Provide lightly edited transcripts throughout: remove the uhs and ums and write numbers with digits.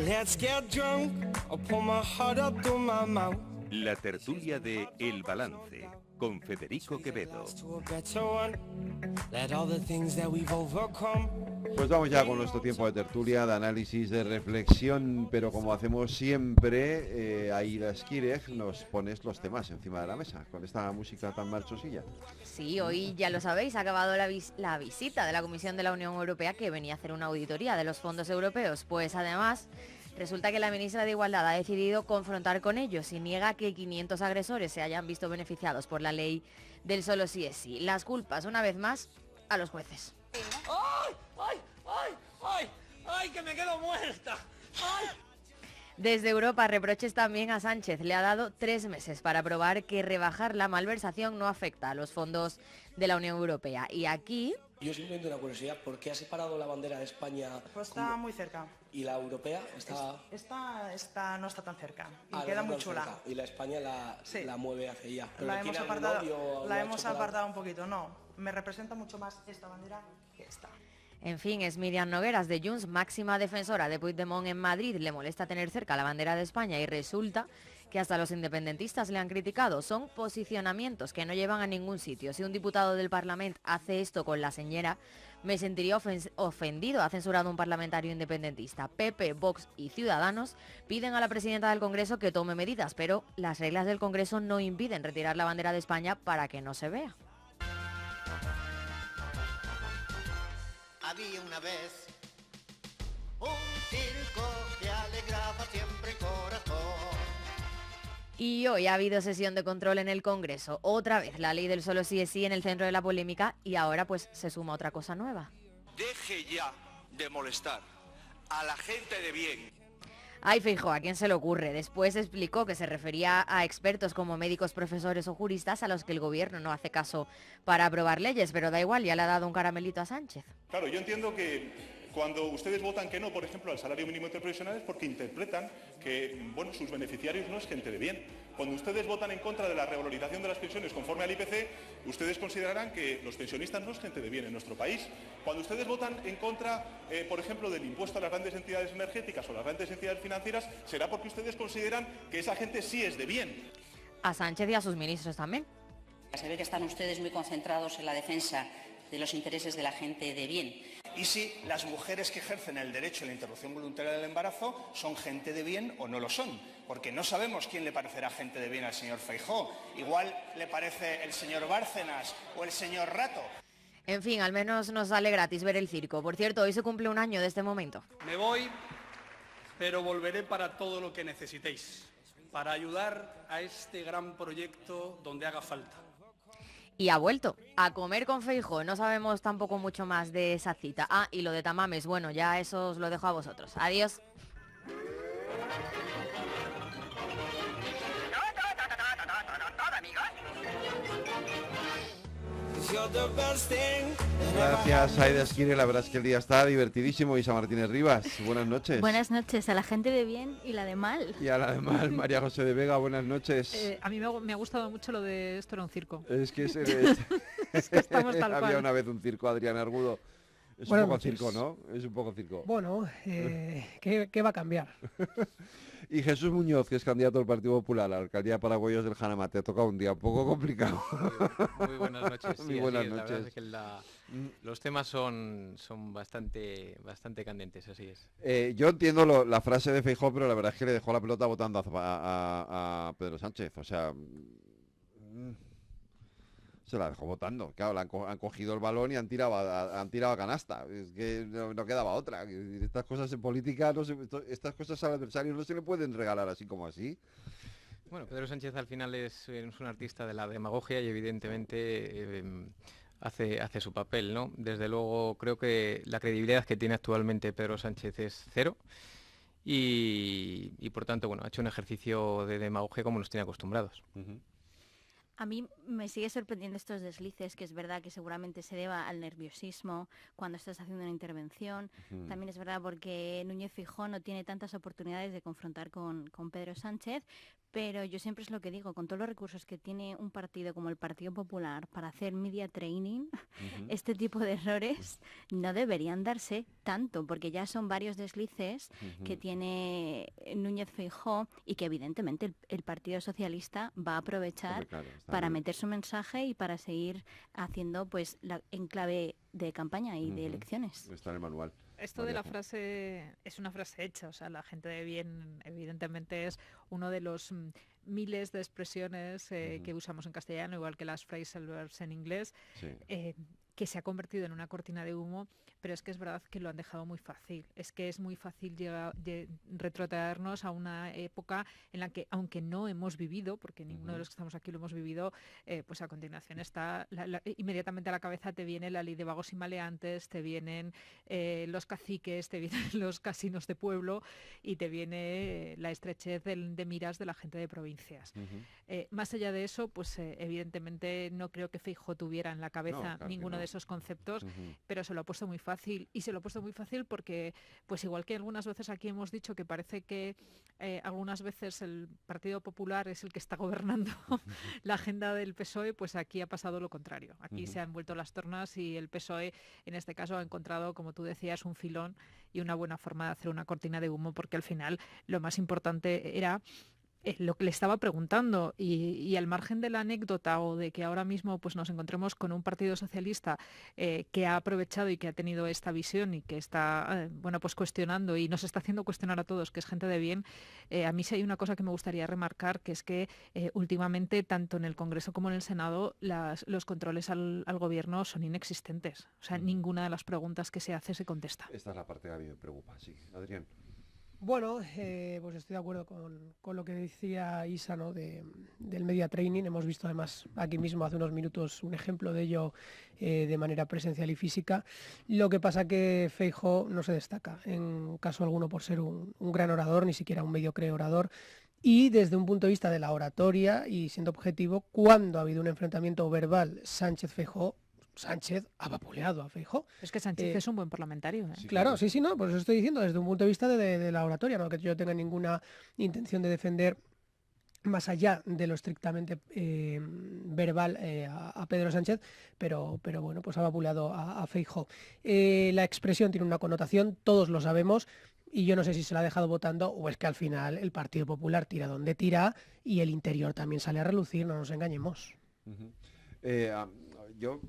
Let's get drunk, I'll pull my heart up through my mouth. La tertulia de El Balance, con Federico Quevedo. Pues vamos ya con nuestro tiempo de tertulia, de análisis, de reflexión, pero como hacemos siempre, Aida Esquírez, nos pones los temas encima de la mesa, con esta música tan marchosilla. Sí, hoy ya lo sabéis, ha acabado la visita de la Comisión de la Unión Europea que venía a hacer una auditoría de los fondos europeos. Pues además, resulta que la ministra de Igualdad ha decidido confrontar con ellos y niega que 500 agresores se hayan visto beneficiados por la ley del solo sí es sí. Las culpas, una vez más, a los jueces. ¡Ay! ¡Ay! ¡Ay! ¡Ay! ¡Ay! ¡Que me quedo muerta! ¡Ay! Desde Europa, reproches también a Sánchez. Le ha dado 3 meses para probar que rebajar la malversación no afecta a los fondos de la Unión Europea. Y aquí... Yo simplemente una curiosidad, ¿por qué ha separado la bandera de España? Pues está muy cerca. ¿Y la europea? Esta no está tan cerca y no queda está muy tan chula. cerca. Y la España la mueve hacia allá. La hemos apartado un poquito, no. Me representa mucho más esta bandera que esta. En fin, es Míriam Nogueras de Junts, máxima defensora de Puigdemont en Madrid. Le molesta tener cerca la bandera de España y resulta que hasta los independentistas le han criticado. Son posicionamientos que no llevan a ningún sitio. Si un diputado del Parlamento hace esto con la señora, me sentiría ofendido, ha censurado un parlamentario independentista. PP, Vox y Ciudadanos piden a la presidenta del Congreso que tome medidas, pero las reglas del Congreso no impiden retirar la bandera de España para que no se vea. Había una vez un circo que alegraba siempre el corazón. Y hoy ha habido sesión de control en el Congreso. Otra vez la ley del solo sí es sí en el centro de la polémica y ahora pues se suma otra cosa nueva. Deje ya de molestar a la gente de bien. Ay, Feijóo, ¿a quién se le ocurre? Después explicó que se refería a expertos como médicos, profesores o juristas a los que el gobierno no hace caso para aprobar leyes, pero da igual, ya le ha dado un caramelito a Sánchez. Claro, yo entiendo que cuando ustedes votan que no, por ejemplo, al salario mínimo interprofesional es porque interpretan que, bueno, sus beneficiarios no es gente de bien. Cuando ustedes votan en contra de la revalorización de las pensiones conforme al IPC, ustedes considerarán que los pensionistas no es gente de bien en nuestro país. Cuando ustedes votan en contra, por ejemplo, del impuesto a las grandes entidades energéticas o las grandes entidades financieras, será porque ustedes consideran que esa gente sí es de bien. A Sánchez y a sus ministros también. Se ve que están ustedes muy concentrados en la defensa de los intereses de la gente de bien. Y si las mujeres que ejercen el derecho a la interrupción voluntaria del embarazo son gente de bien o no lo son, porque no sabemos quién le parecerá gente de bien al señor Feijóo. Igual le parece el señor Bárcenas o el señor Rato. En fin, al menos nos sale gratis ver el circo. Por cierto, hoy se cumple un año de este momento. Me voy, pero volveré para todo lo que necesitéis, para ayudar a este gran proyecto donde haga falta. Y ha vuelto a comer con Feijóo. No sabemos tampoco mucho más de esa cita. Ah, y lo de Tamames, bueno, ya eso os lo dejo a vosotros. Adiós. Gracias, Aida Esquírez. La verdad es que el día está divertidísimo. Isa Martínez Rivas, buenas noches. Buenas noches a la gente de bien y la de mal. Y a la de mal, María José de Vega, buenas noches. A mí me ha gustado mucho lo de esto era un circo. Es que, es que estamos tal cual. Había una vez un circo, Adrián Argudo. Es un poco circo, ¿no? Es un poco circo. Bueno, ¿qué va a cambiar? Y Jesús Muñoz, que es candidato del Partido Popular a la alcaldía de Paraguayos del Jarama, te ha tocado un día un poco complicado. Muy buenas noches. Muy buenas noches. La verdad es que los temas son bastante candentes, así es. Yo entiendo la frase de Feijóo, pero la verdad es que le dejó la pelota votando a Pedro Sánchez. O sea, se la dejó votando. Claro, han cogido el balón y han tirado a canasta. Es que no quedaba otra. Estas cosas en política, estas cosas al adversario no se le pueden regalar así como así. Bueno, Pedro Sánchez al final es un artista de la demagogia y evidentemente hace su papel, ¿no? Desde luego creo que la credibilidad que tiene actualmente Pedro Sánchez es cero. Y por tanto, bueno, ha hecho un ejercicio de demagogia como nos tiene acostumbrados. Uh-huh. A mí me sigue sorprendiendo estos deslices, que es verdad que seguramente se deba al nerviosismo cuando estás haciendo una intervención. También es verdad porque Núñez Feijóo no tiene tantas oportunidades de confrontar con Pedro Sánchez, pero yo siempre es lo que digo, con todos los recursos que tiene un partido como el Partido Popular para hacer media training, este tipo de errores no deberían darse. tanto, porque ya son varios deslices que tiene Núñez Feijóo y que evidentemente el Partido Socialista va a aprovechar para meter su mensaje y para seguir haciendo pues en clave de campaña y de elecciones. Está en el manual. Esto de la frase es una frase hecha, o sea, la gente de bien evidentemente es uno de los miles de expresiones que usamos en castellano, igual que las phrasal verbs en inglés, que se ha convertido en una cortina de humo, pero es que es verdad que lo han dejado muy fácil. Es que es muy fácil retrotraernos a una época en la que, aunque no hemos vivido, porque ninguno de los que estamos aquí lo hemos vivido, pues a continuación está inmediatamente a la cabeza te viene la ley de vagos y maleantes, te vienen los caciques, te vienen los casinos de pueblo y te viene la estrechez de miras de la gente de provincias. Más allá de eso, pues evidentemente no creo que Feijóo tuviera en la cabeza ninguno de esos conceptos, pero se lo ha puesto muy fácil, y se lo ha puesto muy fácil porque, pues igual que algunas veces aquí hemos dicho que parece que algunas veces el Partido Popular es el que está gobernando la agenda del PSOE, pues aquí ha pasado lo contrario. Aquí se han vuelto las tornas y el PSOE en este caso ha encontrado, como tú decías, un filón y una buena forma de hacer una cortina de humo, porque al final lo más importante era lo que le estaba preguntando, y al margen de la anécdota o de que ahora mismo pues nos encontremos con un Partido Socialista que ha aprovechado y que ha tenido esta visión y que está bueno, pues cuestionando y nos está haciendo cuestionar a todos, que es gente de bien, a mí sí hay una cosa que me gustaría remarcar, que es que últimamente tanto en el Congreso como en el Senado los controles al gobierno son inexistentes. O sea, ninguna de las preguntas que se hace se contesta. Esta es la parte que a mí me preocupa, sí. Adrián. Bueno, pues estoy de acuerdo con lo que decía Isa, ¿no? Del media training. Hemos visto además aquí mismo hace unos minutos un ejemplo de ello de manera presencial y física. Lo que pasa que Feijóo no se destaca en caso alguno por ser un gran orador, ni siquiera un mediocre orador. Y desde un punto de vista de la oratoria, y siendo objetivo, cuando ha habido un enfrentamiento verbal Sánchez-Feijóo, Sánchez ha vapuleado a Feijóo. Es que Sánchez es un buen parlamentario. Sí, claro, sí, no, pues eso estoy diciendo desde un punto de vista de la oratoria, no que yo tenga ninguna intención de defender más allá de lo estrictamente verbal a Pedro Sánchez, pero bueno, pues ha vapuleado a Feijóo. La expresión tiene una connotación, todos lo sabemos, y yo no sé si se la ha dejado votando o es que al final el Partido Popular tira donde tira y el interior también sale a relucir, no nos engañemos. Yo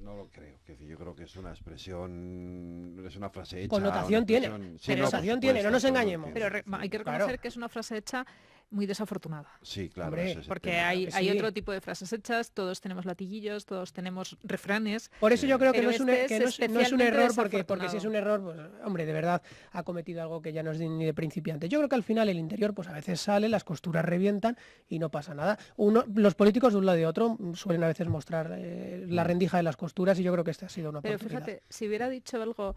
no lo creo, yo creo que es una expresión, es una frase hecha. Connotación tiene, connotación tiene, no nos engañemos. Pero hay que reconocer que es una frase hecha muy desafortunada. Sí, claro. Hombre, porque hay otro tipo de frases hechas, todos tenemos latiguillos, todos tenemos refranes. Por eso yo creo que no es un error, porque si es un error, pues hombre, de verdad ha cometido algo que ya no es ni de principiante. Yo creo que al final el interior pues a veces sale, las costuras revientan y no pasa nada. Los políticos de un lado y de otro suelen a veces mostrar la rendija de las costuras y yo creo que esta ha sido una oportunidad. Pero fíjate, si hubiera dicho algo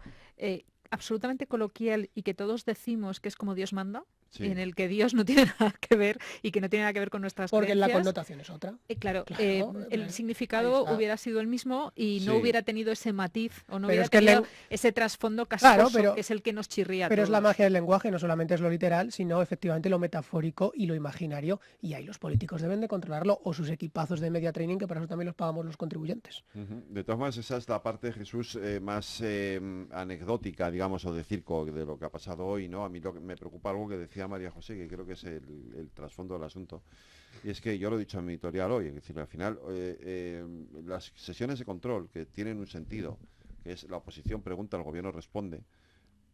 absolutamente coloquial y que todos decimos que es como Dios manda, en el que Dios no tiene nada que ver y que no tiene nada que ver con nuestras creencias. Porque la connotación es otra. Claro, el significado hubiera sido el mismo y no hubiera tenido ese matiz o no hubiera tenido ese trasfondo casposo, que es el que nos chirría. Pero es la magia del lenguaje, no solamente es lo literal, sino efectivamente lo metafórico y lo imaginario, y ahí los políticos deben de controlarlo, o sus equipazos de media training, que para eso también los pagamos los contribuyentes. De todas maneras, esa es la parte, Jesús, más anecdótica, digamos, o de circo de lo que ha pasado hoy, ¿no? A mí me preocupa algo que decía María José, que creo que es el trasfondo del asunto, y es que yo lo he dicho en mi editorial hoy, es decir, al final las sesiones de control que tienen un sentido, que es la oposición pregunta, el gobierno responde,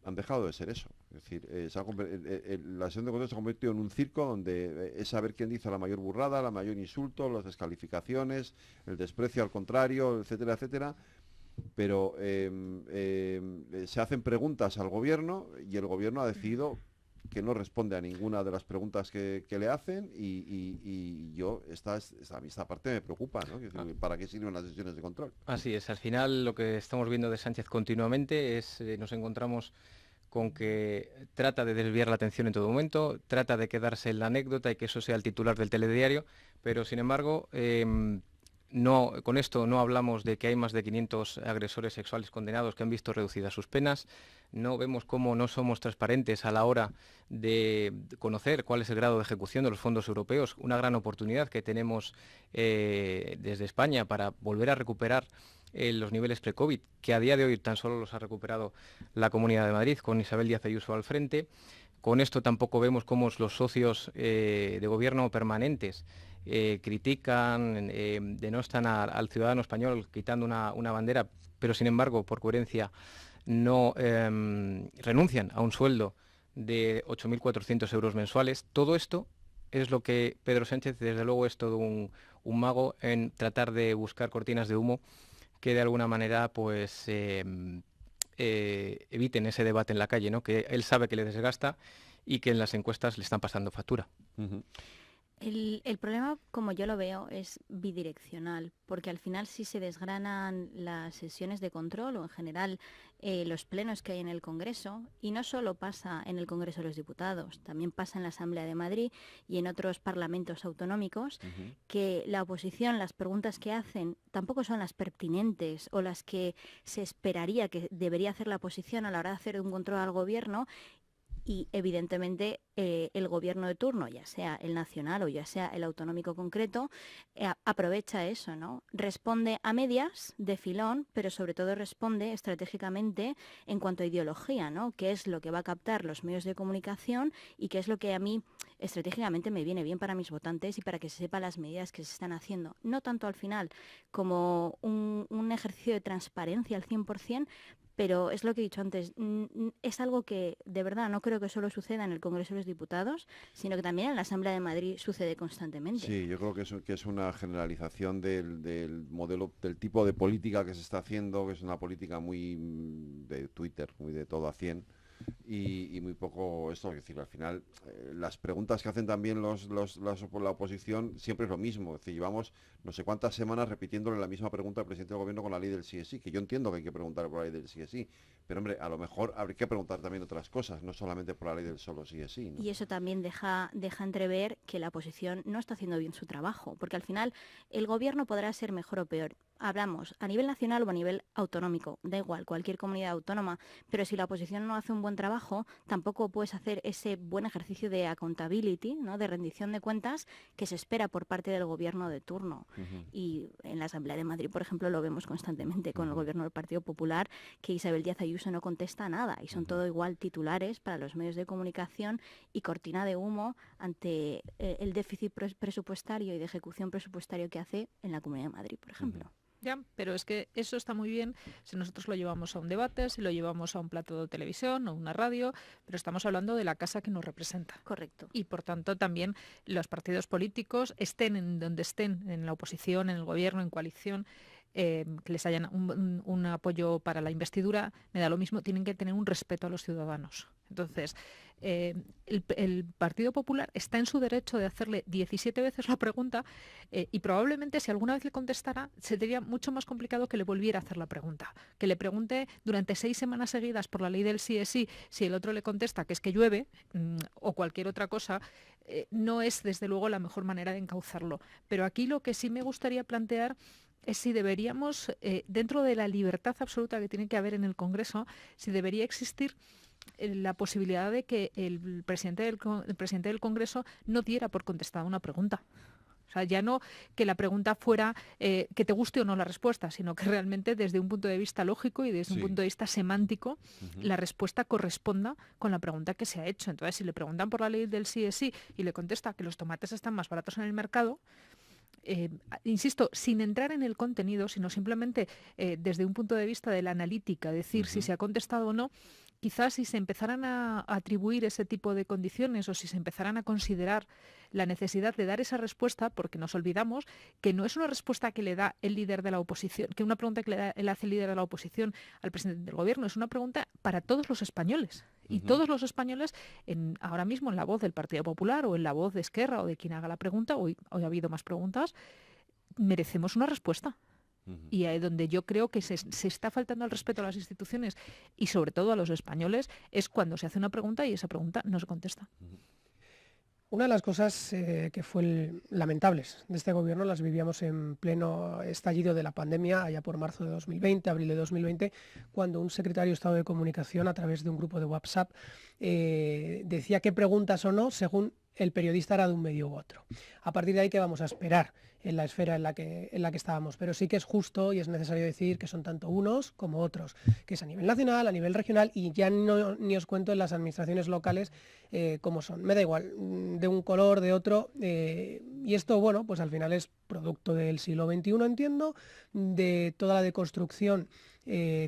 han dejado de ser eso. Es decir, la sesión de control se ha convertido en un circo donde es saber quién dice la mayor burrada, la mayor insulto, las descalificaciones, el desprecio al contrario, etcétera, etcétera. Pero se hacen preguntas al gobierno y el gobierno ha decidido que no responde a ninguna de las preguntas que le hacen y yo a mí esta parte me preocupa, ¿no? ¿Para qué sirven las sesiones de control? Así es, al final lo que estamos viendo de Sánchez continuamente es, nos encontramos con que trata de desviar la atención en todo momento, trata de quedarse en la anécdota y que eso sea el titular del telediario, pero sin embargo con esto no hablamos de que hay más de 500 agresores sexuales condenados que han visto reducidas sus penas, no vemos cómo no somos transparentes a la hora de conocer cuál es el grado de ejecución de los fondos europeos, una gran oportunidad que tenemos desde España para volver a recuperar los niveles pre-COVID, que a día de hoy tan solo los ha recuperado la Comunidad de Madrid, con Isabel Díaz Ayuso al frente. Con esto tampoco vemos cómo los socios de gobierno permanentes critican, denostan al ciudadano español quitando una bandera, pero sin embargo, por coherencia, no renuncian a un sueldo de 8.400 euros mensuales. Todo esto es lo que Pedro Sánchez, desde luego, es todo un mago en tratar de buscar cortinas de humo que de alguna manera pues eviten ese debate en la calle, ¿no? Que él sabe que le desgasta y que en las encuestas le están pasando factura. El problema, como yo lo veo, es bidireccional, porque al final si se desgranan las sesiones de control o en general los plenos que hay en el Congreso, y no solo pasa en el Congreso de los Diputados, también pasa en la Asamblea de Madrid y en otros parlamentos autonómicos, que la oposición, las preguntas que hacen, tampoco son las pertinentes o las que se esperaría que debería hacer la oposición a la hora de hacer un control al gobierno. Y evidentemente el gobierno de turno, ya sea el nacional o ya sea el autonómico concreto, aprovecha eso, ¿no? Responde a medias, de filón, pero sobre todo responde estratégicamente en cuanto a ideología, ¿no? Qué es lo que va a captar los medios de comunicación y qué es lo que a mí estratégicamente me viene bien para mis votantes y para que se sepa las medidas que se están haciendo. No tanto al final como un ejercicio de transparencia al 100%, pero es lo que he dicho antes, es algo que de verdad no creo que solo suceda en el Congreso de los Diputados, sino que también en la Asamblea de Madrid sucede constantemente. Sí, yo creo que es una generalización del modelo, del tipo de política que se está haciendo, que es una política muy de Twitter, muy de todo a 100. Y muy poco esto, es decir, al final las preguntas que hacen también la oposición siempre es lo mismo, es decir, llevamos no sé cuántas semanas repitiéndole la misma pregunta al presidente del gobierno con la ley del sí es sí, que yo entiendo que hay que preguntar por la ley del sí es sí, pero hombre, a lo mejor habría que preguntar también otras cosas, no solamente por la ley del solo sí es sí, ¿no? Y eso también deja entrever que la oposición no está haciendo bien su trabajo, porque al final el gobierno podrá ser mejor o peor. Hablamos a nivel nacional o a nivel autonómico, da igual, cualquier comunidad autónoma, pero si la oposición no hace un buen trabajo, tampoco puedes hacer ese buen ejercicio de accountability, ¿no? De rendición de cuentas que se espera por parte del gobierno de turno. Y en la Asamblea de Madrid, por ejemplo, lo vemos constantemente con el gobierno del Partido Popular, que Isabel Díaz Ayuso no contesta nada y son todo igual titulares para los medios de comunicación y cortina de humo ante el déficit presupuestario y de ejecución presupuestario que hace en la Comunidad de Madrid, por ejemplo. Ya, pero es que eso está muy bien si nosotros lo llevamos a un debate, si lo llevamos a un plato de televisión o una radio, pero estamos hablando de la casa que nos representa. Correcto. Y por tanto también los partidos políticos, estén en donde estén, en la oposición, en el gobierno, en coalición, que les hayan un apoyo para la investidura, me da lo mismo, tienen que tener un respeto a los ciudadanos. Entonces, el Partido Popular está en su derecho de hacerle 17 veces la pregunta y probablemente si alguna vez le contestara sería mucho más complicado que le volviera a hacer la pregunta. Que le pregunte durante 6 semanas seguidas por la ley del sí es sí, si el otro le contesta que es que llueve o cualquier otra cosa, no es desde luego la mejor manera de encauzarlo. Pero aquí lo que sí me gustaría plantear es si deberíamos, dentro de la libertad absoluta que tiene que haber en el Congreso, si debería existir la posibilidad de que el presidente del Congreso no diera por contestada una pregunta. O sea, ya no que la pregunta fuera que te guste o no la respuesta, sino que realmente desde un punto de vista lógico y desde un punto de vista semántico, la respuesta corresponda con la pregunta que se ha hecho. Entonces, si le preguntan por la ley del sí es sí y le contesta que los tomates están más baratos en el mercado, insisto, sin entrar en el contenido, sino simplemente desde un punto de vista de la analítica, decir si se ha contestado o no, quizás si se empezaran a atribuir ese tipo de condiciones o si se empezaran a considerar la necesidad de dar esa respuesta, porque nos olvidamos que no es una respuesta que le da el líder de la oposición, que una pregunta que le hace el líder de la oposición al presidente del gobierno, es una pregunta para todos los españoles. Y todos los españoles, ahora mismo en la voz del Partido Popular o en la voz de Esquerra o de quien haga la pregunta, hoy ha habido más preguntas, merecemos una respuesta. Y ahí donde yo creo que se está faltando el respeto a las instituciones y sobre todo a los españoles es cuando se hace una pregunta y esa pregunta no se contesta. Una de las cosas que fue lamentables de este gobierno las vivíamos en pleno estallido de la pandemia, allá por marzo de 2020, abril de 2020, cuando un secretario de Estado de Comunicación, a través de un grupo de WhatsApp, decía qué preguntas o no según el periodista era de un medio u otro. A partir de ahí, ¿qué vamos a esperar en la esfera en la que estábamos? Pero sí que es justo y es necesario decir que son tanto unos como otros, que es a nivel nacional, a nivel regional, y ya ni os cuento en las administraciones locales cómo son. Me da igual, de un color, de otro, y esto, bueno, pues al final es producto del siglo XXI, entiendo, de toda la deconstrucción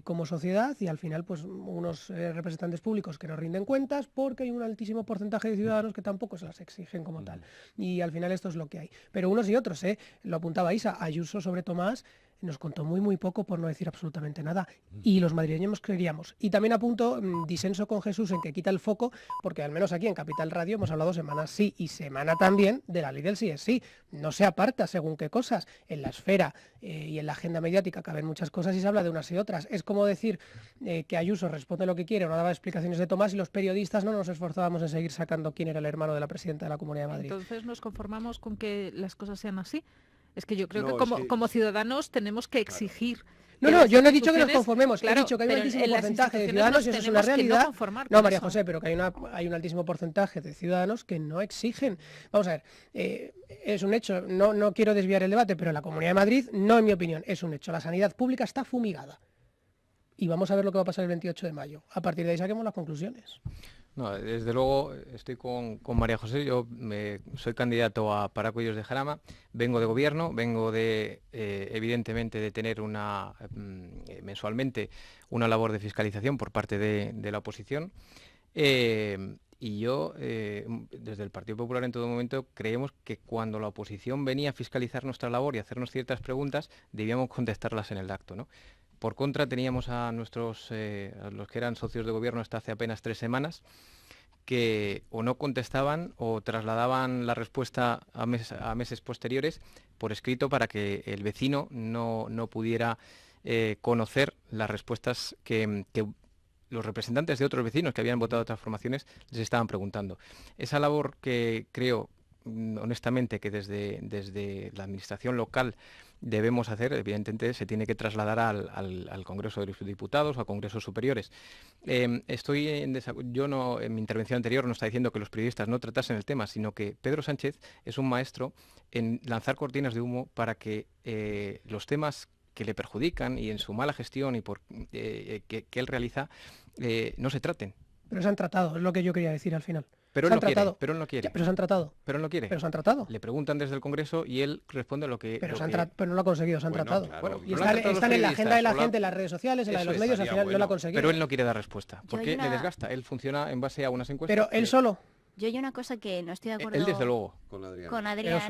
como sociedad, y al final pues unos representantes públicos que no rinden cuentas porque hay un altísimo porcentaje de ciudadanos que tampoco se las exigen como tal, y al final esto es lo que hay. Pero unos y otros, lo apuntaba Isa, Ayuso sobre Tomás nos contó muy poco, por no decir absolutamente nada, y los madrileños queríamos. Y también apunto, disenso con Jesús en que quita el foco, porque al menos aquí en Capital Radio hemos hablado semana sí y semana también de la ley del sí es sí. No se aparta según qué cosas. En la esfera y en la agenda mediática caben muchas cosas y se habla de unas y otras. Es como decir que Ayuso responde lo que quiere o no daba explicaciones de Tomás y los periodistas no nos esforzábamos en seguir sacando quién era el hermano de la presidenta de la Comunidad de Madrid. Entonces nos conformamos con que las cosas sean así. Es que yo creo que como ciudadanos tenemos que exigir. No, yo no he dicho que nos conformemos, claro, he dicho que hay un altísimo porcentaje de ciudadanos, y eso es una realidad. No, María José, pero que hay un altísimo porcentaje de ciudadanos que no exigen. Vamos a ver, es un hecho, no quiero desviar el debate, pero en la Comunidad de Madrid, no en mi opinión, es un hecho. La sanidad pública está fumigada. Y vamos a ver lo que va a pasar el 28 de mayo. A partir de ahí saquemos las conclusiones. No, desde luego estoy con María José. Yo soy candidato a Paracuellos de Jarama, vengo de gobierno, vengo de evidentemente de tener mensualmente una labor de fiscalización por parte de la oposición, y yo desde el Partido Popular en todo momento creemos que cuando la oposición venía a fiscalizar nuestra labor y hacernos ciertas preguntas debíamos contestarlas en el acto, ¿no? Por contra, teníamos a los que eran socios de gobierno hasta hace apenas 3 semanas, que o no contestaban o trasladaban la respuesta a meses posteriores por escrito para que el vecino no pudiera conocer las respuestas que los representantes de otros vecinos que habían votado otras formaciones les estaban preguntando. Esa labor que creo, honestamente, que desde la administración local debemos hacer, evidentemente se tiene que trasladar al Congreso de los Diputados o a congresos superiores. Yo no, en mi intervención anterior no está diciendo que los periodistas no tratasen el tema, sino que Pedro Sánchez es un maestro en lanzar cortinas de humo para que los temas que le perjudican y en su mala gestión y que él realiza no se traten. Pero se han tratado, es lo que yo quería decir al final. Pero él no quiere. Ya, pero se han tratado. Pero él no quiere. Pero se han tratado. Le preguntan desde el Congreso y él responde lo que... Pero no lo ha conseguido, se han tratado. Claro, bueno, y están en la agenda de la gente, en las redes sociales, en la de los medios, al final no lo ha conseguido. Pero él no quiere dar respuesta, porque le desgasta. Él funciona en base a unas encuestas. Pero él solo. Yo hay una cosa que no estoy de acuerdo él desde luego con Adrián,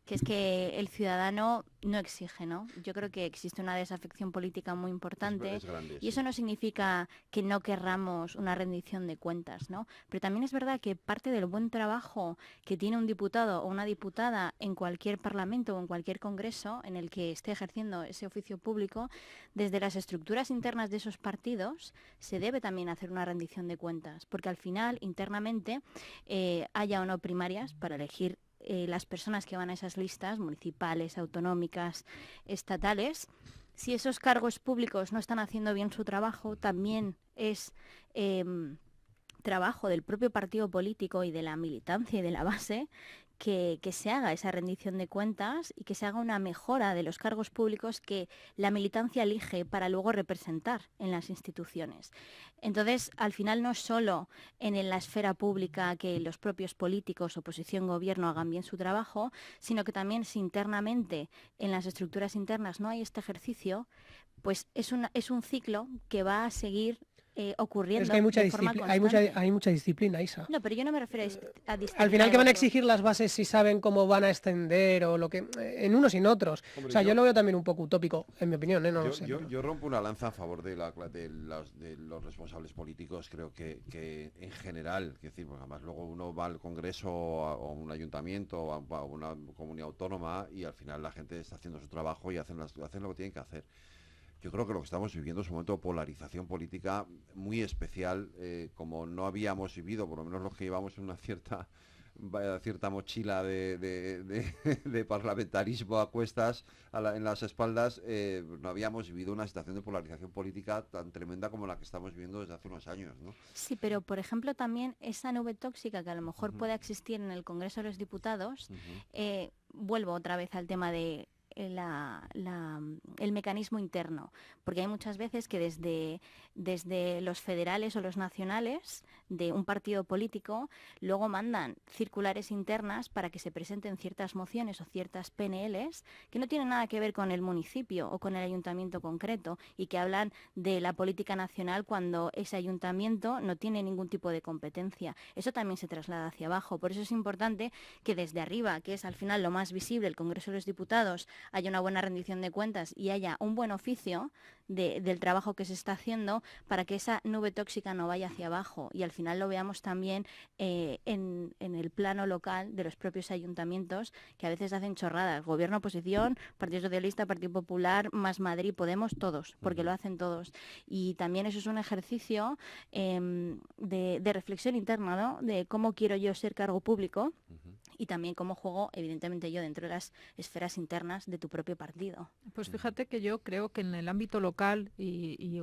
que es que el ciudadano no exige, ¿no? Yo creo que existe una desafección política muy importante y eso no significa que no querramos una rendición de cuentas, ¿no? Pero también es verdad que parte del buen trabajo que tiene un diputado o una diputada en cualquier parlamento o en cualquier congreso en el que esté ejerciendo ese oficio público, desde las estructuras internas de esos partidos se debe también hacer una rendición de cuentas, porque al final, internamente, haya o no primarias para elegir las personas que van a esas listas municipales, autonómicas, estatales. Si esos cargos públicos no están haciendo bien su trabajo, también es trabajo del propio partido político y de la militancia y de la base que se haga esa rendición de cuentas y que se haga una mejora de los cargos públicos que la militancia elige para luego representar en las instituciones. Entonces, al final no es solo en la esfera pública que los propios políticos, oposición, gobierno hagan bien su trabajo, sino que también si internamente en las estructuras internas no hay este ejercicio, pues es un ciclo que va a seguir ocurriendo. Es que hay mucha disciplina, Isa. No, pero yo no me refiero a disciplina. Al final que van a exigir las bases si saben cómo van a extender o lo que en unos y en otros. Hombre, o sea, yo lo veo también un poco utópico, en mi opinión, no lo sé. Yo rompo una lanza a favor de los responsables políticos. Creo que en general, es decir, pues además luego uno va al Congreso o a un ayuntamiento o a una comunidad autónoma y al final la gente está haciendo su trabajo y hacen lo que tienen que hacer. Yo creo que lo que estamos viviendo es un momento de polarización política muy especial, como no habíamos vivido, por lo menos los que llevamos una cierta cierta mochila de parlamentarismo a cuestas en las espaldas, no habíamos vivido una situación de polarización política tan tremenda como la que estamos viviendo desde hace unos años, ¿no? Sí, pero por ejemplo también esa nube tóxica que a lo mejor pueda existir en el Congreso de los Diputados, vuelvo otra vez al tema de el mecanismo interno, porque hay muchas veces que desde los federales o los nacionales de un partido político luego mandan circulares internas para que se presenten ciertas mociones o ciertas PNLs que no tienen nada que ver con el municipio o con el ayuntamiento concreto y que hablan de la política nacional cuando ese ayuntamiento no tiene ningún tipo de competencia. Eso también se traslada hacia abajo. Por eso es importante que desde arriba, que es al final lo más visible, el Congreso de los Diputados, haya una buena rendición de cuentas y haya un buen oficio del trabajo que se está haciendo para que esa nube tóxica no vaya hacia abajo y al final lo veamos también en el plano local de los propios ayuntamientos, que a veces hacen chorradas, gobierno, oposición, Partido Socialista, Partido Popular, más Madrid, Podemos, todos, porque lo hacen todos. Y también eso es un ejercicio de reflexión interna, ¿no? De cómo quiero yo ser cargo público y también cómo juego, evidentemente, yo dentro de las esferas internas de tu propio partido. Pues fíjate que yo creo que en el ámbito local, y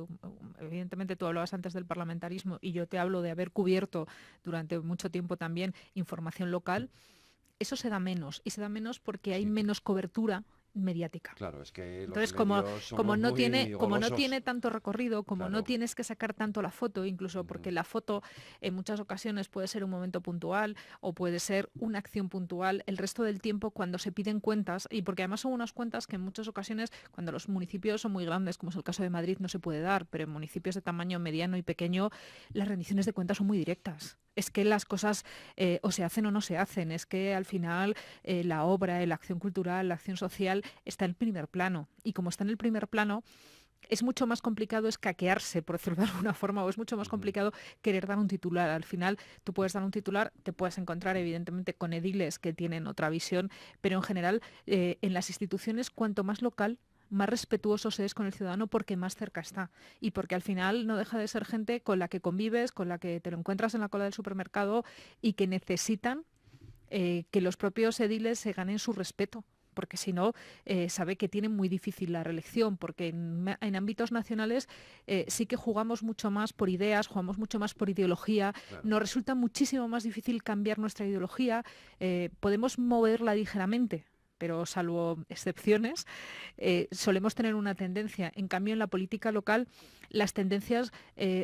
evidentemente tú hablabas antes del parlamentarismo y yo te hablo de haber cubierto durante mucho tiempo también información local, eso se da menos, y se da menos porque hay menos cobertura mediática. Claro, es que entonces como no tiene tanto recorrido, como no tienes que sacar tanto la foto, incluso porque la foto en muchas ocasiones puede ser un momento puntual o puede ser una acción puntual, el resto del tiempo cuando se piden cuentas, y porque además son unas cuentas que en muchas ocasiones cuando los municipios son muy grandes, como es el caso de Madrid, no se puede dar, pero en municipios de tamaño mediano y pequeño las rendiciones de cuentas son muy directas. Es que las cosas o se hacen o no se hacen, es que al final la obra, la acción cultural, la acción social está en el primer plano, y como está en el primer plano es mucho más complicado escaquearse, por decirlo de alguna forma, o es mucho más complicado querer dar un titular. Al final tú puedes dar un titular, te puedes encontrar evidentemente con ediles que tienen otra visión, pero en general en las instituciones cuanto más local, más respetuoso se es con el ciudadano porque más cerca está y porque al final no deja de ser gente con la que convives, con la que te lo encuentras en la cola del supermercado y que necesitan que los propios ediles se ganen su respeto, porque si no, sabe que tienen muy difícil la reelección, porque en ámbitos nacionales sí que jugamos mucho más por ideas, jugamos mucho más por ideología, nos resulta muchísimo más difícil cambiar nuestra ideología, podemos moverla ligeramente, pero salvo excepciones, solemos tener una tendencia. En cambio, en la política local, las tendencias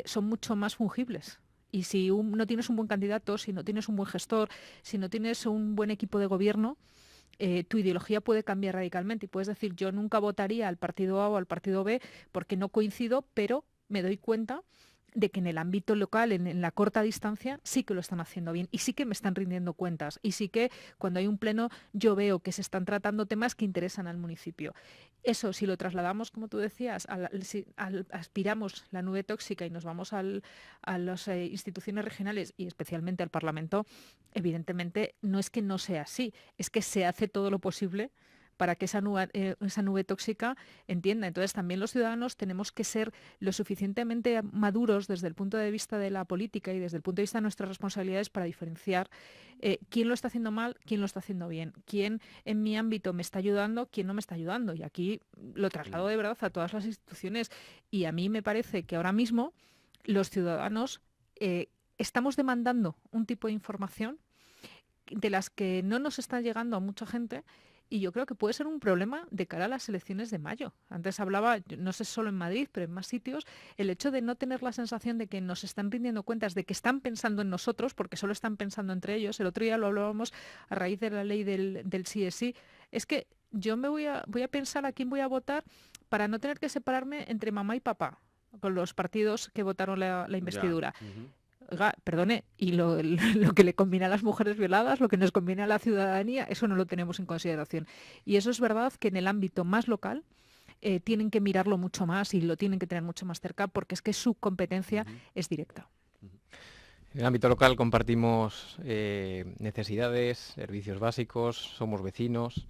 son mucho más fungibles. Y si no tienes un buen candidato, si no tienes un buen gestor, si no tienes un buen equipo de gobierno, tu ideología puede cambiar radicalmente. Y puedes decir, yo nunca votaría al partido A o al partido B porque no coincido, pero me doy cuenta de que en el ámbito local, en la corta distancia, sí que lo están haciendo bien y sí que me están rindiendo cuentas y sí que cuando hay un pleno yo veo que se están tratando temas que interesan al municipio. Eso, si lo trasladamos, como tú decías, aspiramos la nube tóxica y nos vamos a las instituciones regionales y especialmente al Parlamento, evidentemente no es que no sea así, es que se hace todo lo posible para que esa nube tóxica entienda. Entonces también los ciudadanos tenemos que ser lo suficientemente maduros desde el punto de vista de la política y desde el punto de vista de nuestras responsabilidades para diferenciar quién lo está haciendo mal, quién lo está haciendo bien, quién en mi ámbito me está ayudando, quién no me está ayudando. Y aquí lo traslado de verdad a todas las instituciones y a mí me parece que ahora mismo los ciudadanos estamos demandando un tipo de información de las que no nos está llegando a mucha gente. Y yo creo que puede ser un problema de cara a las elecciones de mayo. Antes hablaba, no sé solo en Madrid, pero en más sitios, el hecho de no tener la sensación de que nos están rindiendo cuentas, de que están pensando en nosotros, porque solo están pensando entre ellos. El otro día lo hablábamos a raíz de la ley del sí es sí. Es que yo me voy a pensar a quién voy a votar para no tener que separarme entre mamá y papá, con los partidos que votaron la investidura. Oiga, perdone, y lo que le conviene a las mujeres violadas, lo que nos conviene a la ciudadanía, eso no lo tenemos en consideración. Y eso es verdad que en el ámbito más local tienen que mirarlo mucho más y lo tienen que tener mucho más cerca porque es que su competencia es directa. En el ámbito local compartimos necesidades, servicios básicos, somos vecinos.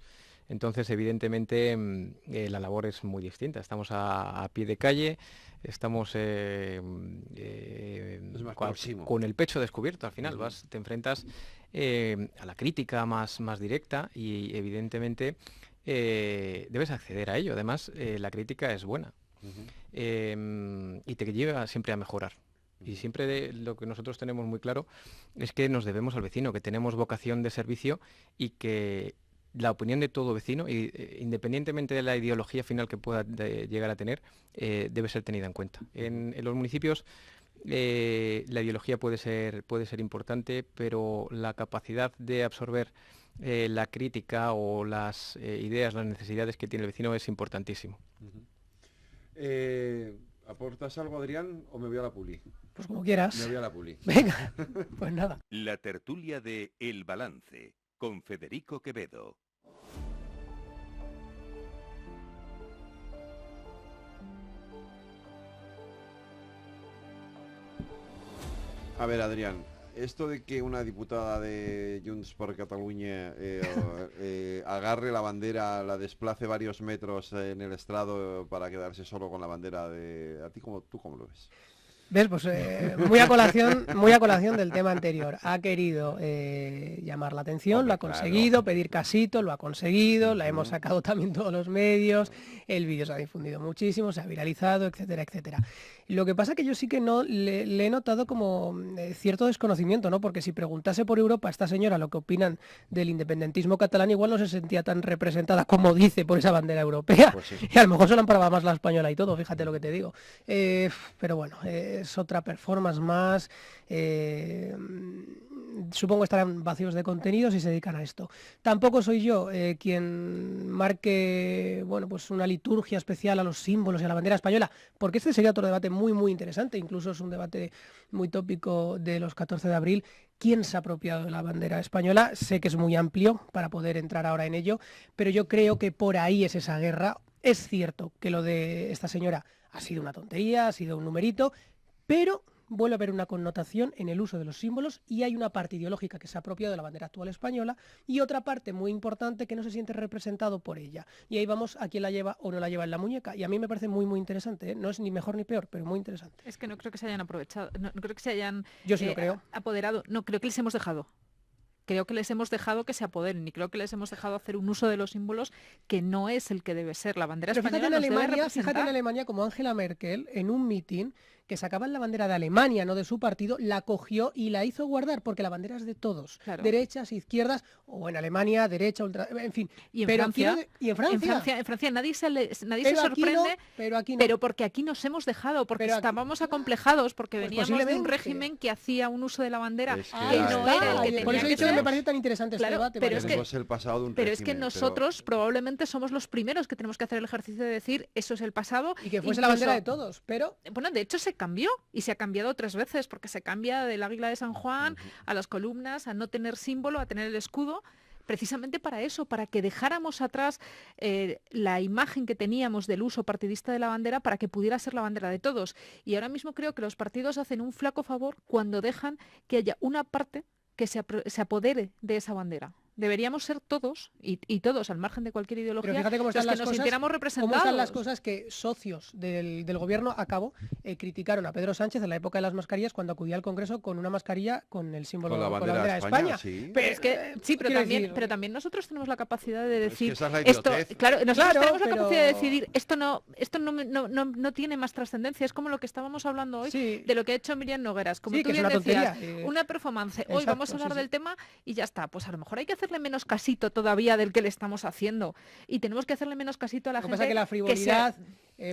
Entonces, evidentemente, la labor es muy distinta. Estamos a pie de calle, estamos con el pecho descubierto. Al final te enfrentas a la crítica más directa y evidentemente debes acceder a ello. Además, la crítica es buena y te lleva siempre a mejorar. Y siempre lo que nosotros tenemos muy claro es que nos debemos al vecino, que tenemos vocación de servicio y que la opinión de todo vecino, independientemente de la ideología final que pueda llegar a tener, debe ser tenida en cuenta. En los municipios la ideología puede ser importante, pero la capacidad de absorber la crítica o las ideas, las necesidades que tiene el vecino es importantísimo. ¿Aportas algo, Adrián, o me voy a la puli? Pues como quieras. Me voy a la puli. Venga, pues nada. La tertulia de El Balance, con Federico Quevedo. A ver, Adrián, esto de que una diputada de Junts per Catalunya agarre la bandera, la desplace varios metros en el estrado para quedarse solo con la bandera ¿tú cómo lo ves? ¿Ves? Pues muy a colación del tema anterior. Ha querido llamar la atención, lo ha conseguido, pedir casito, lo ha conseguido, la hemos sacado también todos los medios, el vídeo se ha difundido muchísimo, se ha viralizado, etcétera, etcétera. Lo que pasa que yo sí que no le he notado como cierto desconocimiento, ¿no? Porque si preguntase por Europa a esta señora lo que opinan del independentismo catalán, igual no se sentía tan representada como dice por esa bandera europea. Pues sí. Y a lo mejor se le amparaba más la española y todo, fíjate lo que te digo. Pero bueno, es otra performance más. Supongo que estarán vacíos de contenido si se dedican a esto. Tampoco soy yo quien marque pues una liturgia especial a los símbolos y a la bandera española, porque este sería otro debate muy, muy interesante. Incluso es un debate muy tópico de los 14 de abril. ¿Quién se ha apropiado de la bandera española? Sé que es muy amplio para poder entrar ahora en ello, pero yo creo que por ahí es esa guerra. Es cierto que lo de esta señora ha sido una tontería, ha sido un numerito, pero vuelve a haber una connotación en el uso de los símbolos y hay una parte ideológica que se ha apropiado de la bandera actual española y otra parte muy importante que no se siente representado por ella. Y ahí vamos a quién la lleva o no la lleva en la muñeca. Y a mí me parece muy, muy interesante, ¿eh? No es ni mejor ni peor, pero muy interesante. Es que no creo que se hayan aprovechado, no creo que se hayan Yo sí lo creo. apoderado. No, creo que les hemos dejado. Creo que les hemos dejado que se apoderen y creo que les hemos dejado hacer un uso de los símbolos que no es el que debe ser. La bandera española nos debe representar. Fíjate en Alemania como Angela Merkel en un mitin que sacaban la bandera de Alemania, no de su partido, la cogió y la hizo guardar, porque la bandera es de todos, claro. Derechas, izquierdas, o en Alemania, derecha, ultra, en fin. Y en Francia, en Francia nadie se sorprende, pero porque aquí nos hemos dejado, porque estábamos acomplejados, porque veníamos de un régimen que hacía un uso de la bandera que no era el que por eso he dicho que me parece tan interesante este debate. Pero es que nosotros probablemente somos los primeros que tenemos que hacer el ejercicio de decir eso es el pasado. Y que fuese la bandera de todos, pero... Bueno, de hecho se cambió y se ha cambiado 3 veces porque se cambia del águila de San Juan a las columnas, a no tener símbolo, a tener el escudo, precisamente para eso, para que dejáramos atrás la imagen que teníamos del uso partidista de la bandera para que pudiera ser la bandera de todos. Y ahora mismo creo que los partidos hacen un flaco favor cuando dejan que haya una parte que se apodere de esa bandera. Deberíamos ser todos, y todos, al margen de cualquier ideología, los que nos sintiéramos representados. ¿Cómo están las cosas que socios del gobierno a cabo criticaron a Pedro Sánchez en la época de las mascarillas cuando acudía al Congreso con una mascarilla con el símbolo con la bandera de España? Sí. Pero es que sí, pero también nosotros tenemos la capacidad de decir es que esto. Claro, nosotros tenemos la capacidad de decidir esto no tiene más trascendencia. Es como lo que estábamos hablando hoy de lo que ha hecho Miriam Nogueras. Como tú bien decías, una performance. Hoy vamos a hablar del tema y ya está. Pues a lo mejor hay que hacerle menos casito todavía del que le estamos haciendo y tenemos que hacerle menos casito a la gente. Lo que pasa es que la frivolidad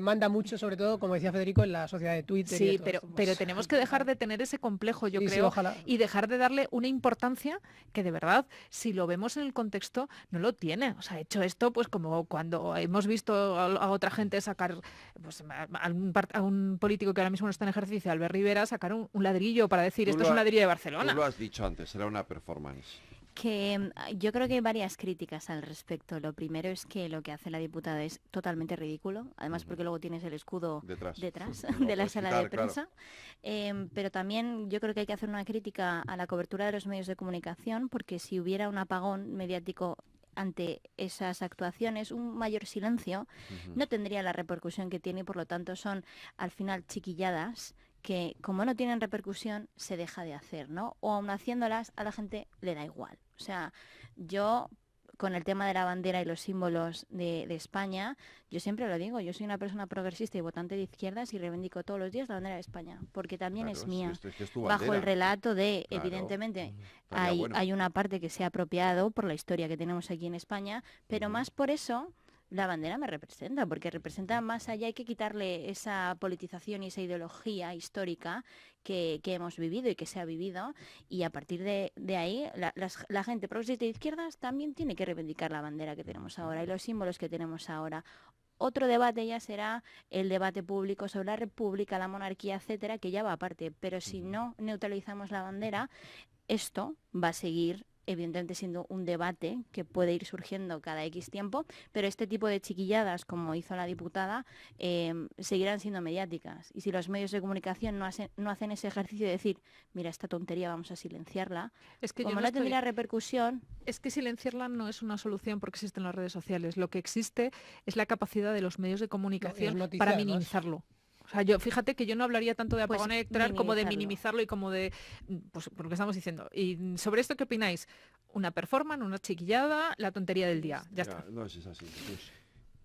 manda mucho, sobre todo, como decía Federico, en la sociedad de Twitter. Sí, pero tenemos que dejar de tener ese complejo, yo creo, y dejar de darle una importancia que de verdad, si lo vemos en el contexto, no lo tiene. O sea, hecho esto, pues como cuando hemos visto a otra gente sacar, pues a un político que ahora mismo no está en ejercicio, Albert Rivera, sacar un ladrillo para decir esto es un ladrillo de Barcelona. Tú lo has dicho antes, era una performance. Que yo creo que hay varias críticas al respecto. Lo primero es que lo que hace la diputada es totalmente ridículo, además porque luego tienes el escudo detrás de la sala de prensa. Claro. Pero también yo creo que hay que hacer una crítica a la cobertura de los medios de comunicación, porque si hubiera un apagón mediático ante esas actuaciones, un mayor silencio no tendría la repercusión que tiene y por lo tanto son al final chiquilladas que como no tienen repercusión se deja de hacer, ¿no? O aun haciéndolas a la gente le da igual. O sea, yo con el tema de la bandera y los símbolos de España, yo siempre lo digo, yo soy una persona progresista y votante de izquierdas y reivindico todos los días la bandera de España, porque también es mía, es tu bajo bandera. el relato de, Claro. evidentemente, Estaría bueno. hay una parte que se ha apropiado por la historia que tenemos aquí en España, pero más por eso la bandera me representa, porque representa más allá, hay que quitarle esa politización y esa ideología histórica que hemos vivido y que se ha vivido, y a partir de ahí la gente progresista de izquierdas también tiene que reivindicar la bandera que tenemos ahora y los símbolos que tenemos ahora. Otro debate ya será el debate público sobre la república, la monarquía, etcétera, que ya va aparte, pero si no neutralizamos la bandera, esto va a seguir evidentemente siendo un debate que puede ir surgiendo cada X tiempo, pero este tipo de chiquilladas, como hizo la diputada, seguirán siendo mediáticas. Y si los medios de comunicación no hacen ese ejercicio de decir, mira, esta tontería vamos a silenciarla, es que como yo no tendría repercusión... Es que silenciarla no es una solución porque existen las redes sociales. Lo que existe es la capacidad de los medios de comunicación para minimizarlo. O sea, fíjate que yo no hablaría tanto de apagón electoral como de minimizarlo y como de, pues, por lo que estamos diciendo. Y sobre esto, ¿qué opináis? Una performance, una chiquillada, la tontería del día. Ya está. No es así.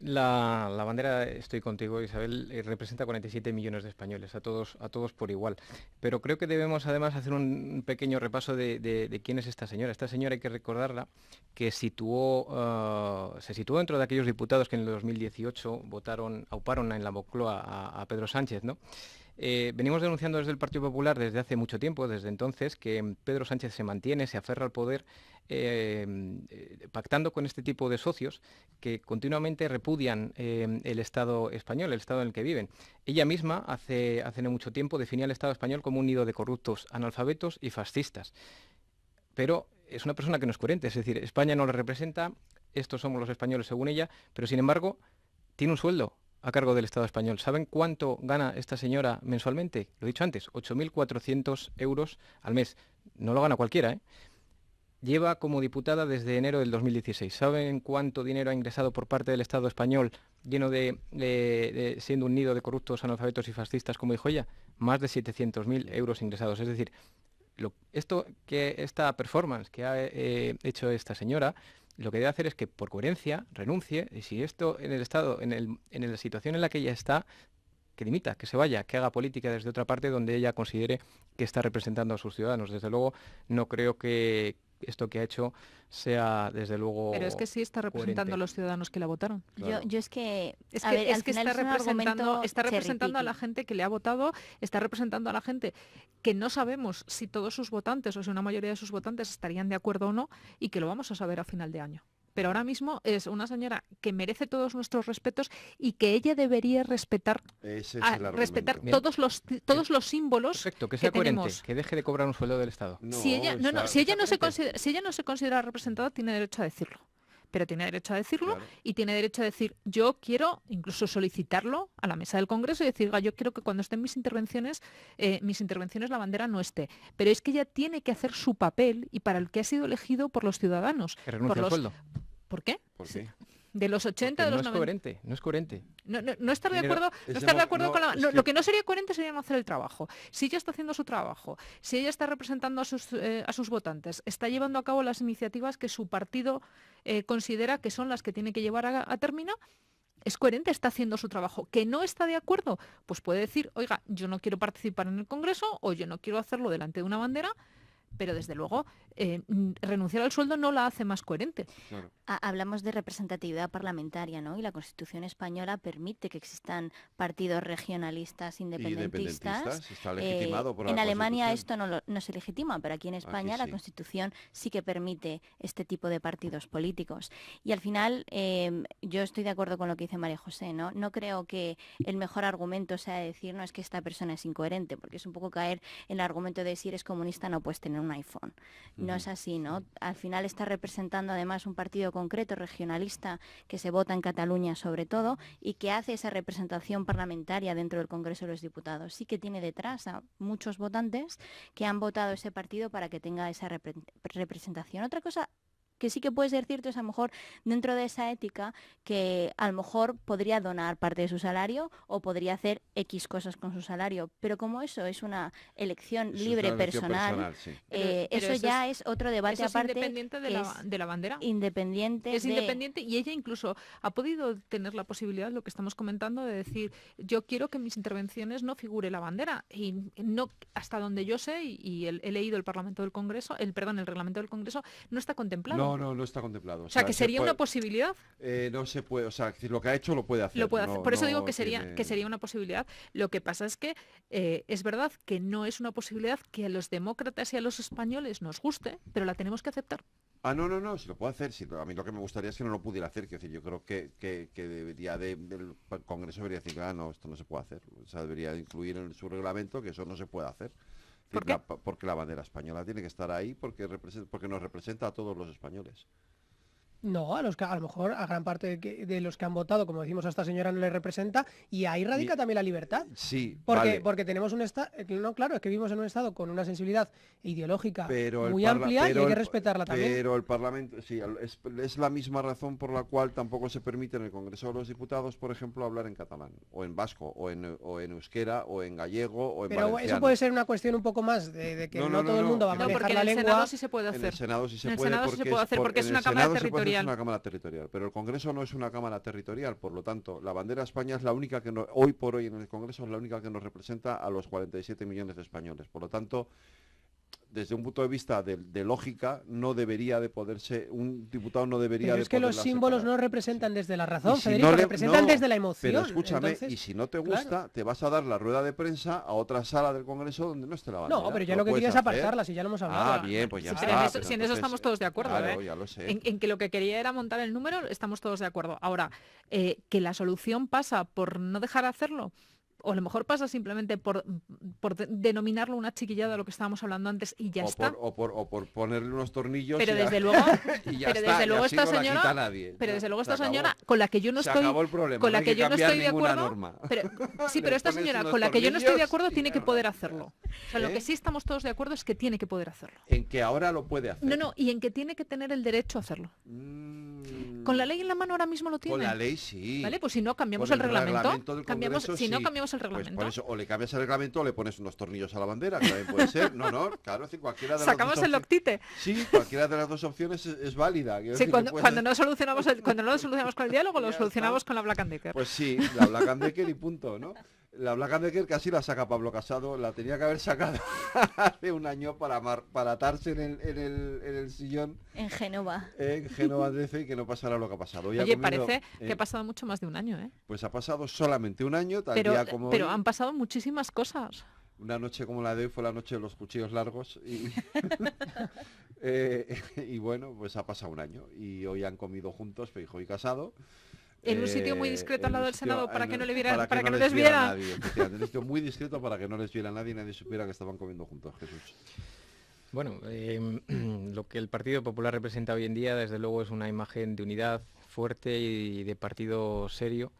La bandera, estoy contigo, Isabel, representa 47 millones de españoles, a todos por igual. Pero creo que debemos además hacer un pequeño repaso de quién es esta señora. Esta señora hay que recordarla que se situó dentro de aquellos diputados que en el 2018 auparon en la Moncloa a Pedro Sánchez, ¿no? Venimos denunciando desde el Partido Popular desde hace mucho tiempo, desde entonces, que Pedro Sánchez se mantiene, se aferra al poder, pactando con este tipo de socios que continuamente repudian el Estado español, el Estado en el que viven. Ella misma, hace no mucho tiempo, definía el Estado español como un nido de corruptos, analfabetos y fascistas. Pero es una persona que no es coherente, es decir, España no la representa, estos somos los españoles según ella, pero sin embargo tiene un sueldo a cargo del Estado español. ¿Saben cuánto gana esta señora mensualmente? Lo he dicho antes, 8.400 euros al mes. No lo gana cualquiera, ¿eh? Lleva como diputada desde enero del 2016. ¿Saben cuánto dinero ha ingresado por parte del Estado español, lleno siendo un nido de corruptos, analfabetos y fascistas, como dijo ella? Más de 700.000 euros ingresados. Es decir, esta performance que ha hecho esta señora, lo que debe hacer es que por coherencia renuncie, y si esto en el Estado, en la situación en la que ella está, que dimita, que se vaya, que haga política desde otra parte donde ella considere que está representando a sus ciudadanos. Desde luego, no creo que esto que ha hecho sea, desde luego, pero es que sí está representando coherente a los ciudadanos que la votaron. Claro. Yo es que está representando a la gente que le ha votado, está representando a la gente que no sabemos si todos sus votantes o si una mayoría de sus votantes estarían de acuerdo o no, y que lo vamos a saber a final de año. Pero ahora mismo es una señora que merece todos nuestros respetos y que ella debería respetar, todos los símbolos. Perfecto, que sea coherente, tenemos. que deje de cobrar un sueldo del Estado. Si ella no se considera representada, tiene derecho a decirlo. Pero tiene derecho a decirlo, claro. Y tiene derecho a decir, yo quiero incluso solicitarlo a la mesa del Congreso y decir, oiga, yo quiero que cuando estén mis intervenciones la bandera no esté. Pero es que ella tiene que hacer su papel y para el que ha sido elegido por los ciudadanos. Que renuncie al sueldo. ¿Por qué? ¿Por qué? De los 80, de los 90. No es coherente. No estar de acuerdo, con la... Lo que no sería coherente sería no hacer el trabajo. Si ella está haciendo su trabajo, si ella está representando a sus votantes, está llevando a cabo las iniciativas que su partido considera que son las que tiene que llevar a término, es coherente, está haciendo su trabajo. ¿Que no está de acuerdo? Pues puede decir, oiga, yo no quiero participar en el Congreso o yo no quiero hacerlo delante de una bandera, pero desde luego renunciar al sueldo no la hace más coherente. Claro. Hablamos de representatividad parlamentaria, ¿no? Y la Constitución española permite que existan partidos regionalistas independentistas. Está legitimado por en Alemania esto no se legitima, pero aquí en España la Constitución sí que permite este tipo de partidos políticos. Y al final yo estoy de acuerdo con lo que dice María José, ¿no? No creo que el mejor argumento sea decir, no, es que esta persona es incoherente, porque es un poco caer en el argumento de si eres comunista no puedes tener un iPhone. No es así, ¿no? Al final está representando además un partido concreto, regionalista, que se vota en Cataluña sobre todo, y que hace esa representación parlamentaria dentro del Congreso de los Diputados. Sí que tiene detrás a muchos votantes que han votado ese partido para que tenga esa representación. Otra cosa que sí que puede ser cierto es a lo mejor dentro de esa ética que a lo mejor podría donar parte de su salario o podría hacer X cosas con su salario, pero como eso es una elección libre personal, sí. Eso ya es otro debate eso aparte. ¿Es independiente de la bandera? Independiente. Es independiente y ella incluso ha podido tener la posibilidad, lo que estamos comentando, de decir, yo quiero que en mis intervenciones no figure la bandera, y no, hasta donde yo sé, y he leído el Parlamento del Congreso, el reglamento del Congreso, no está contemplado. No está contemplado. O sea, que sería una posibilidad. No se puede, o sea, lo que ha hecho lo puede hacer. Lo puede hacer. Por eso digo que sería una posibilidad. Lo que pasa es que es verdad que no es una posibilidad que a los demócratas y a los españoles nos guste, pero la tenemos que aceptar. No, si lo puede hacer. Si, a mí lo que me gustaría es que no lo pudiera hacer. Quiero decir, yo creo que debería del Congreso debería decir, no, esto no se puede hacer. O sea, debería incluir en su reglamento que eso no se puede hacer. ¿Por qué? Porque la bandera española tiene que estar ahí porque nos representa a todos los españoles. No, a lo mejor a gran parte de los que han votado, como decimos, a esta señora no le representa, y ahí radica también la libertad. Sí, porque tenemos un estado, no, claro, es que vivimos en un estado con una sensibilidad ideológica muy amplia y hay que respetarla también. Pero el Parlamento, sí, es la misma razón por la cual tampoco se permite en el Congreso de los Diputados, por ejemplo, hablar en catalán, o en vasco, o en euskera, o en gallego, o en valenciano. Pero eso puede ser una cuestión un poco más de que no todo el mundo va a manejar la lengua. En el Senado sí se puede hacer. En el Senado sí se puede hacer porque es una Cámara territorial. Es una cámara territorial, pero el Congreso no es una cámara territorial, por lo tanto, la bandera de España es la única que hoy por hoy en el Congreso es la única que nos representa a los 47 millones de españoles. Por lo tanto, desde un punto de vista de lógica, no debería de poderse, un diputado no debería pero de es que los símbolos separar. no representan desde la razón, si Federico, no representan desde la emoción. Pero escúchame, entonces, y si no te gusta, claro, te vas a dar la rueda de prensa a otra sala del Congreso donde no esté la bandera. No, pero ya lo que quería es apartarla, si ya lo hemos hablado. Ah, bien, pues ya sí, está. Si en eso estamos todos de acuerdo. Claro, ya lo sé. En que lo que quería era montar el número, estamos todos de acuerdo. Ahora, que la solución pasa por no dejar de hacerlo, o a lo mejor pasa simplemente por denominarlo una chiquillada, lo que estábamos hablando antes, y ya está. O por ponerle unos tornillos. Pero desde luego, esta señora, pero desde luego esta señora con la que yo no estoy, con la que yo no estoy de acuerdo. Pero esta señora con la que yo no estoy de acuerdo tiene que poder hacerlo. O sea, lo que sí estamos todos de acuerdo es que tiene que poder hacerlo. En que ahora lo puede hacer. No, y en que tiene que tener el derecho a hacerlo. Con la ley en la mano ahora mismo lo tiene. Con la ley sí. Vale, pues si no cambiamos el reglamento, no cambiamos el reglamento. Pues por eso, o le cambias el reglamento o le pones unos tornillos a la bandera, que también puede ser. No, claro, es decir, cualquiera de las sacamos dos el loctite. Sí, cualquiera de las dos opciones es válida. Sí, cuando no lo solucionamos con el diálogo, lo solucionamos con la Black and Decker. Pues sí, la Black and Decker y punto, ¿no? La Black and Decker casi la saca Pablo Casado, la tenía que haber sacado hace un año para atarse en el sillón. En Génova. En Génova 13 y que no pasara lo que ha pasado. Oye, parece que ha pasado mucho más de un año, ¿eh? Pues ha pasado solamente un año, tal día como pero hoy. Han pasado muchísimas cosas. Una noche como la de hoy fue la noche de los cuchillos largos y, y bueno, pues ha pasado un año y hoy han comido juntos Feijóo y Casado. En un sitio muy discreto al lado del Senado para que no les vieran. Nadie, en un sitio muy discreto para que no les viera nadie y nadie supiera que estaban comiendo juntos, Jesús. Bueno, lo que el Partido Popular representa hoy en día, desde luego, es una imagen de unidad fuerte y de partido serio,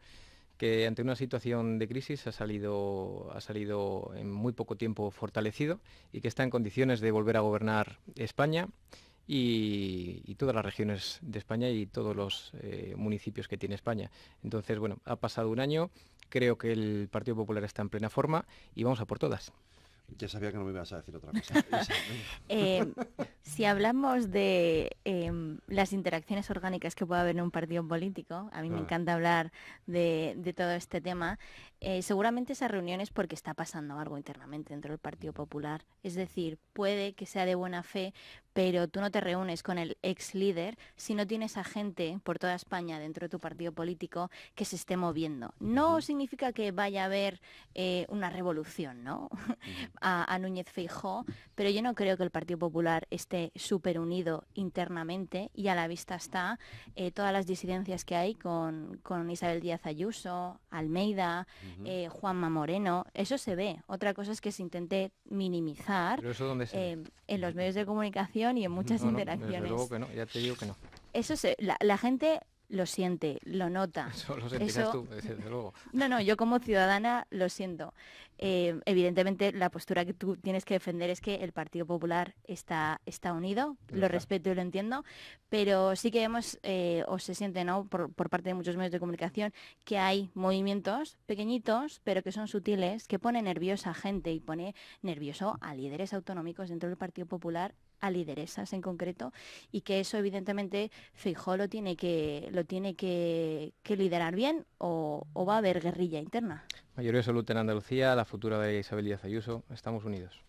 que ante una situación de crisis ha salido en muy poco tiempo fortalecido y que está en condiciones de volver a gobernar España y todas las regiones de España y todos los municipios que tiene España. Entonces, bueno, ha pasado un año, creo que el Partido Popular está en plena forma y vamos a por todas. Ya sabía que no me ibas a decir otra cosa. Si hablamos de las interacciones orgánicas que puede haber en un partido político, a mí me encanta hablar de todo este tema, seguramente esa reunión es porque está pasando algo internamente dentro del Partido Popular. Es decir, puede que sea de buena fe, pero tú no te reúnes con el ex líder si no tienes a gente por toda España dentro de tu partido político que se esté moviendo. No significa que vaya a haber una revolución, ¿no? a Núñez Feijóo, pero yo no creo que el Partido Popular esté súper unido internamente y a la vista está todas las disidencias que hay con Isabel Díaz Ayuso, Almeida, Juanma Moreno, eso se ve. Otra cosa es que se intente minimizar. ¿Pero eso dónde se ve? En los medios de comunicación y en muchas interacciones. Desde luego que no, ya te digo que no. Eso la gente lo siente, lo nota. Eso lo sentirás tú, desde luego. No, yo como ciudadana lo siento. Evidentemente la postura que tú tienes que defender es que el Partido Popular está unido, lo respeto y lo entiendo, pero sí que vemos, o se siente, ¿no?, por parte de muchos medios de comunicación, que hay movimientos pequeñitos, pero que son sutiles, que pone nerviosa a gente y pone nervioso a líderes autonómicos dentro del Partido Popular, a lideresas en concreto, y que eso evidentemente Feijóo lo tiene que liderar bien, o va a haber guerrilla interna. Mayoría absoluta en Andalucía, la futura de Isabel Díaz Ayuso, estamos unidos.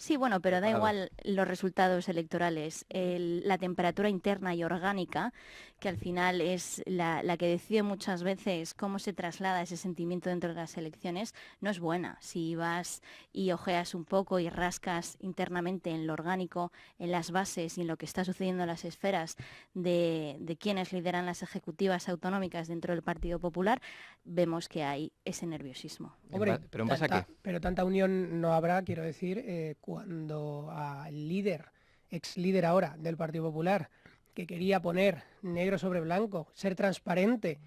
Sí, bueno, pero da igual los resultados electorales. La temperatura interna y orgánica, que al final es la que decide muchas veces cómo se traslada ese sentimiento dentro de las elecciones, no es buena. Si vas y ojeas un poco y rascas internamente en lo orgánico, en las bases y en lo que está sucediendo en las esferas de quienes lideran las ejecutivas autonómicas dentro del Partido Popular, vemos que hay ese nerviosismo. Hombre, ¿Pero en base a qué? Pero tanta unión no habrá, quiero decir, cuando al líder, ex líder ahora del Partido Popular, que quería poner negro sobre blanco, ser transparente,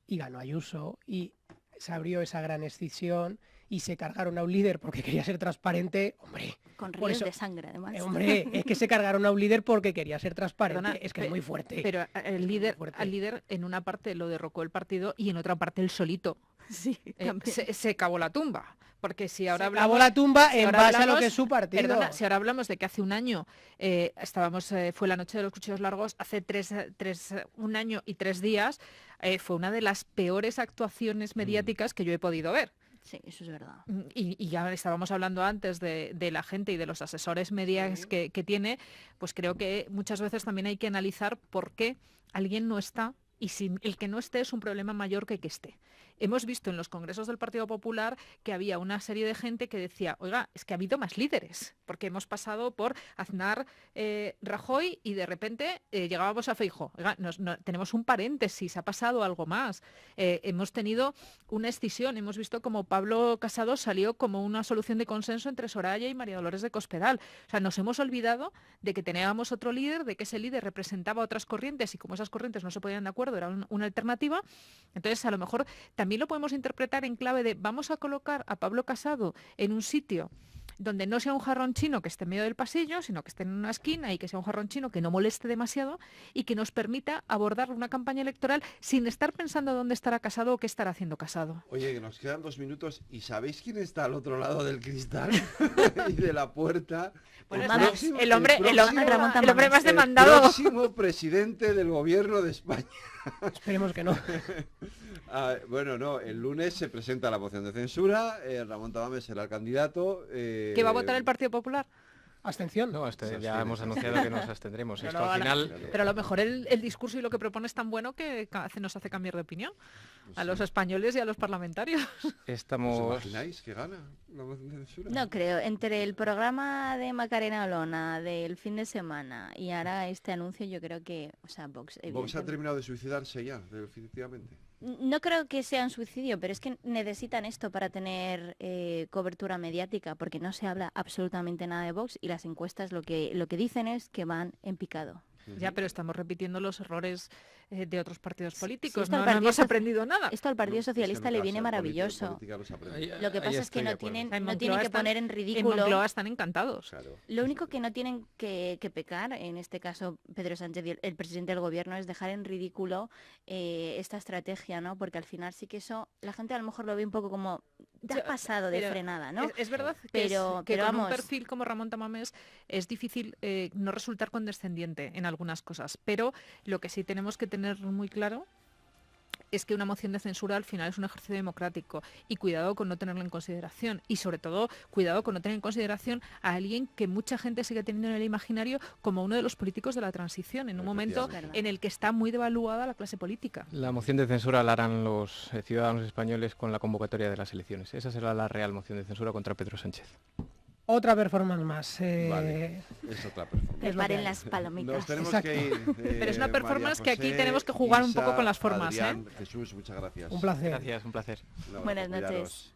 y ganó Ayuso, y se abrió esa gran escisión, y se cargaron a un líder porque quería ser transparente, hombre. Con ríos de sangre, además. Hombre, es que se cargaron a un líder porque quería ser transparente. Perdona, es que es muy fuerte. Pero al líder en una parte lo derrocó el partido y en otra parte él solito. Sí, se cavó la tumba. Porque si ahora se cavó la tumba en base a lo que es su partido. Perdona, si ahora hablamos de que hace un año fue la noche de los cuchillos largos, hace un año y 3 días, fue una de las peores actuaciones mediáticas que yo he podido ver. Sí, eso es verdad. Y ya estábamos hablando antes de la gente y de los asesores mediáticos que tiene, pues creo que muchas veces también hay que analizar por qué alguien no está, y si el que no esté es un problema mayor que esté. Hemos visto en los congresos del Partido Popular que había una serie de gente que decía, oiga, es que ha habido más líderes, porque hemos pasado por Aznar, Rajoy, y de repente llegábamos a Feijóo. Oiga, tenemos un paréntesis, ha pasado algo más. Hemos tenido una escisión, hemos visto como Pablo Casado salió como una solución de consenso entre Soraya y María Dolores de Cospedal. O sea, nos hemos olvidado de que teníamos otro líder, de que ese líder representaba otras corrientes, y como esas corrientes no se ponían de acuerdo, era una alternativa. Entonces, a lo mejor también lo podemos interpretar en clave de vamos a colocar a Pablo Casado en un sitio donde no sea un jarrón chino que esté en medio del pasillo, sino que esté en una esquina, y que sea un jarrón chino que no moleste demasiado y que nos permita abordar una campaña electoral sin estar pensando dónde estará Casado o qué estará haciendo Casado. Oye, que nos quedan 2 minutos, ¿y sabéis quién está al otro lado del cristal y de la puerta? Bueno, el hombre más demandado. El próximo presidente del gobierno de España. Esperemos que no. Bueno, no, el lunes se presenta la moción de censura, Ramón Tamames será el candidato. ¿Qué va a votar el Partido Popular? ¿Abstención? No, ya hemos anunciado que nos abstendremos. Esto al final... Pero a lo mejor el discurso y lo que propone es tan bueno que nos hace cambiar de opinión a los españoles y a los parlamentarios. ¿Os imagináis que gana la moción de censura? No creo. Entre el programa de Macarena Olona del fin de semana y ahora este anuncio, yo creo que, o sea, Vox ha terminado de suicidarse ya, definitivamente. No creo que sea un suicidio, pero es que necesitan esto para tener cobertura mediática, porque no se habla absolutamente nada de Vox, y las encuestas lo que dicen es que van en picado. Ya, pero estamos repitiendo los errores de otros partidos políticos. Sí, no hemos aprendido nada. Esto al Partido Socialista le viene maravilloso. Lo que pasa es que no tienen que poner en ridículo. En Moncloa están encantados. Claro. Lo único que no tienen que pecar, en este caso Pedro Sánchez, el presidente del gobierno, es dejar en ridículo esta estrategia, ¿no? Porque al final sí que eso, la gente a lo mejor lo ve un poco como te ha pasado de frenada, ¿no? Es verdad pero que con vamos, un perfil como Ramón Tamames es difícil no resultar condescendiente en algunas cosas, pero lo que sí tenemos que tener muy claro es que una moción de censura al final es un ejercicio democrático, y cuidado con no tenerlo en consideración, y sobre todo cuidado con no tener en consideración a alguien que mucha gente sigue teniendo en el imaginario como uno de los políticos de la transición, en un momento en el que está muy devaluada la clase política. La moción de censura la harán los ciudadanos españoles con la convocatoria de las elecciones. Esa será la real moción de censura contra Pedro Sánchez. Otra performance más. Vale, es otra performance. Preparen las palomitas. Nos tenemos Exacto. que ir. Pero es una performance María que aquí José, tenemos que jugar un Isa, poco con las formas. Adrián, Jesús, muchas gracias. Un placer. Gracias, un placer. Un abrazo, Buenas cuidaros. noches.